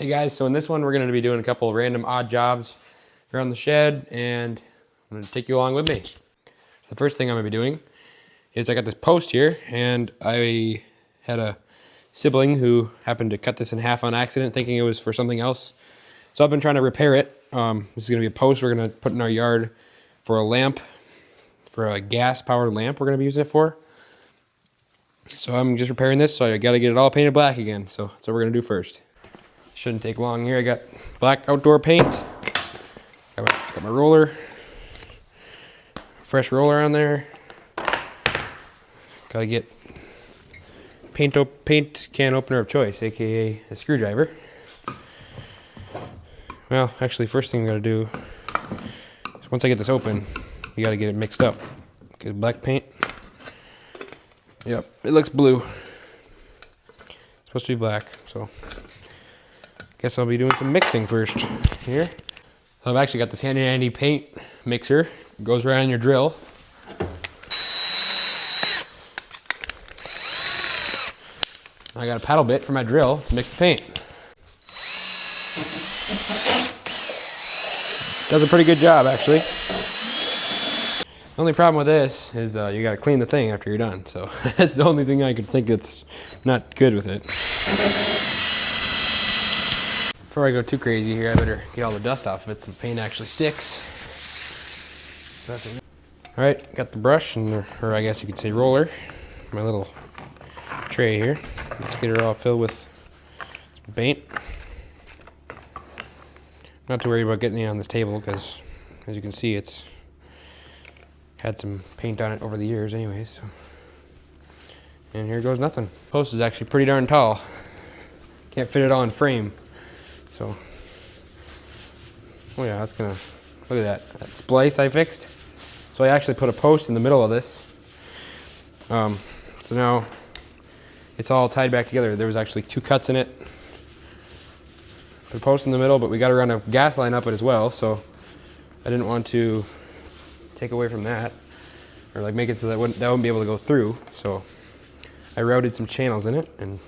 Hey guys, so in this one we're going to be doing a couple of random odd jobs around the shed, and I'm going to take you along with me. So the first thing I'm going to be doing is I got this post here, and I had a sibling who happened to cut this in half on accident thinking it was for something else. So I've been trying to repair it. This is going to be a post we're going to put in our yard for a lamp, for a gas powered lamp we're going to be using it for. So I'm just repairing this, so I got to get it all painted black again. So that's what we're going to do first. Shouldn't take long here. I got black outdoor paint. Got my roller. Fresh roller on there. Gotta get paint can opener of choice, aka a screwdriver. Well, actually, first thing I'm gonna do is once I get this open, you gotta get it mixed up. Get black paint. Yep, it looks blue. It's supposed to be black, so guess I'll be doing some mixing first here. So I've actually got this handy dandy paint mixer. It goes right on your drill. I got a paddle bit for my drill to mix the paint. Does a pretty good job, actually. The only problem with this is you gotta clean the thing after you're done. So that's the only thing I could think that's not good with it. Before I go too crazy here, I better get all the dust off of it so the paint actually sticks. All right, got the brush, or I guess you could say roller, my little tray here. Let's get it all filled with some paint. Not too worried about getting it on this table because, as you can see, it's had some paint on it over the years anyways. So. And here goes nothing. Post is actually pretty darn tall. Can't fit it all in frame. So, oh yeah, that's gonna, look at that splice I fixed. So I actually put a post in the middle of this. So now it's all tied back together. There was actually 2 cuts in it. Put a post in the middle, but we got to run a gas line up it as well. So I didn't want to take away from that, or like make it so that wouldn't be able to go through. So I routed some channels in it and.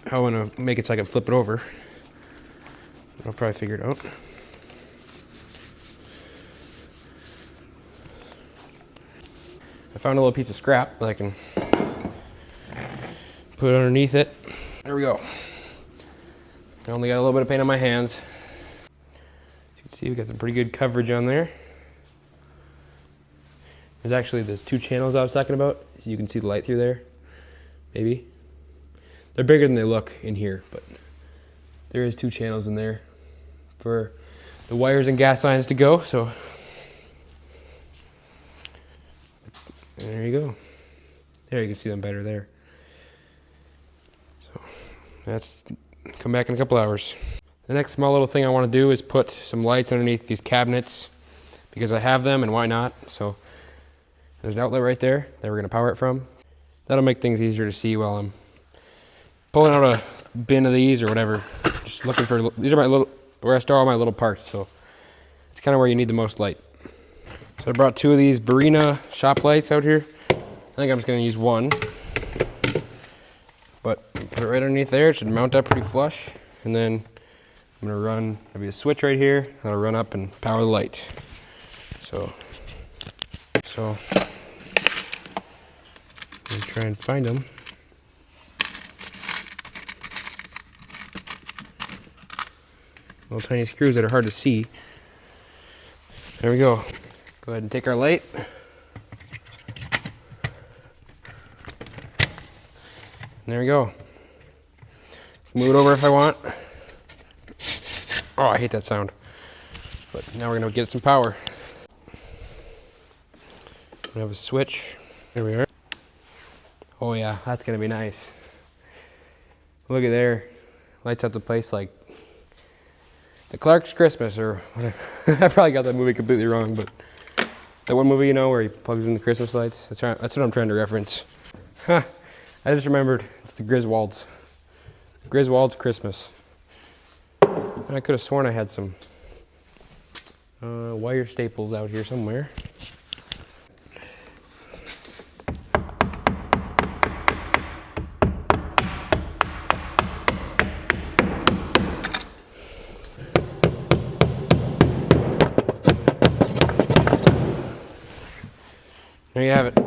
I want to make it so I can flip it over. I'll probably figure it out. I found a little piece of scrap that I can put underneath it. There we go. I only got a little bit of paint on my hands. As you can see, we got some pretty good coverage on there. There's actually the 2 channels I was talking about. You can see the light through there, maybe. They're bigger than they look in here, but there is 2 channels in there for the wires and gas lines to go, so there you go. There, you can see them better there. So that's, come back in a couple hours. The next small little thing I want to do is put some lights underneath these cabinets because I have them and why not. So there's an outlet right there that we're going to power it from. That'll make things easier to see while I'm pulling out a bin of these or whatever. Just looking for, these are my little, where I store all my little parts, so it's kind of where you need the most light. So I brought 2 of these Barina shop lights out here. I think I'm just gonna use one, but put it right underneath there. It should mount up pretty flush, and then I'm gonna run, there'll be a switch right here. That'll run up and power the light. So I'm gonna try and find them. Little tiny screws that are hard to see. There we go. Go ahead and take our light. And there we go. Move it over if I want. Oh, I hate that sound. But now we're gonna get some power. We have a switch. There we are. Oh yeah, that's gonna be nice. Look at there. Lights up the place like The Clark's Christmas, or whatever. I probably got that movie completely wrong, but that one movie, you know, where he plugs in the Christmas lights. That's what I'm trying to reference. Huh. I just remembered. It's the Griswolds. Griswold's Christmas. I could have sworn I had some wire staples out here somewhere. There you have it.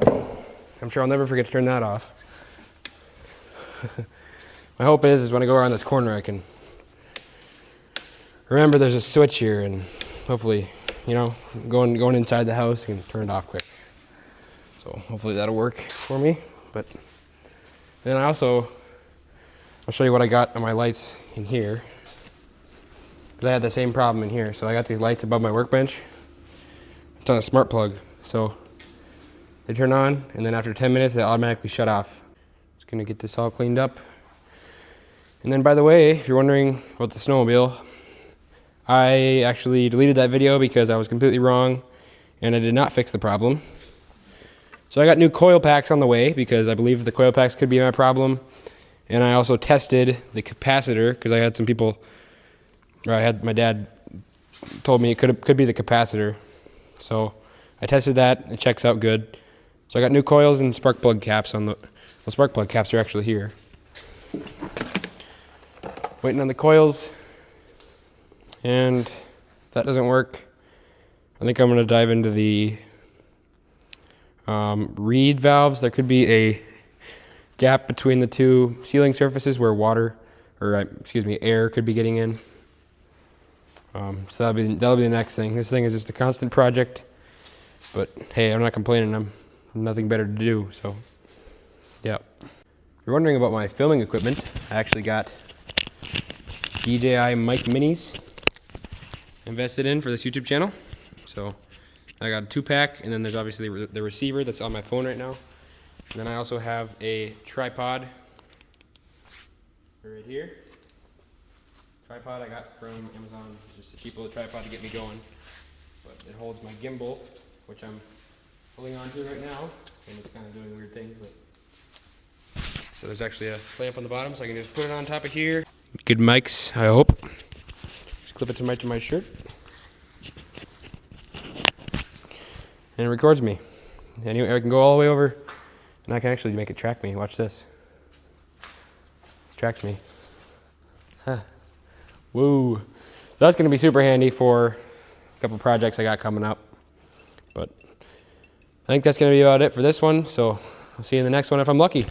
I'm sure I'll never forget to turn that off. My hope is when I go around this corner, I can remember there's a switch here, and hopefully, you know, going inside the house, I can turn it off quick. So hopefully that'll work for me. But then I'll show you what I got on my lights in here. Because I had the same problem in here. So I got these lights above my workbench. It's on a smart plug. So they turn on, and then after 10 minutes, they automatically shut off. Just gonna get this all cleaned up. And then, by the way, if you're wondering about the snowmobile, I actually deleted that video because I was completely wrong and I did not fix the problem. So I got new coil packs on the way because I believe the coil packs could be my problem. And I also tested the capacitor because I had some people, or I had my dad told me it could be the capacitor. So I tested that, it checks out good. So I got new coils and spark plug caps on the spark plug caps are actually here. Waiting on the coils. And if that doesn't work, I think I'm going to dive into the reed valves. There could be a gap between the two sealing surfaces where air could be getting in. So that'll be the next thing. This thing is just a constant project, but hey, I'm not complaining. I'm nothing better to do. So yeah. If you're wondering about my filming equipment, I actually got DJI Mic Minis invested in for this YouTube channel. So I got a 2-pack, and then there's obviously the receiver that's on my phone right now. And then I also have a tripod right here. Tripod I got from Amazon, just a cheap little tripod to get me going. But it holds my gimbal, which I'm holding on to right now, and it's kind of doing weird things. But so there's actually a clamp on the bottom, so I can just put it on top of here. Good mics, I hope. Just clip it to my shirt. And it records me. Anyway, I can go all the way over, and I can actually make it track me. Watch this. It tracks me. Huh. Woo. So that's going to be super handy for a couple projects I got coming up. But I think that's going to be about it for this one. So I'll see you in the next one if I'm lucky.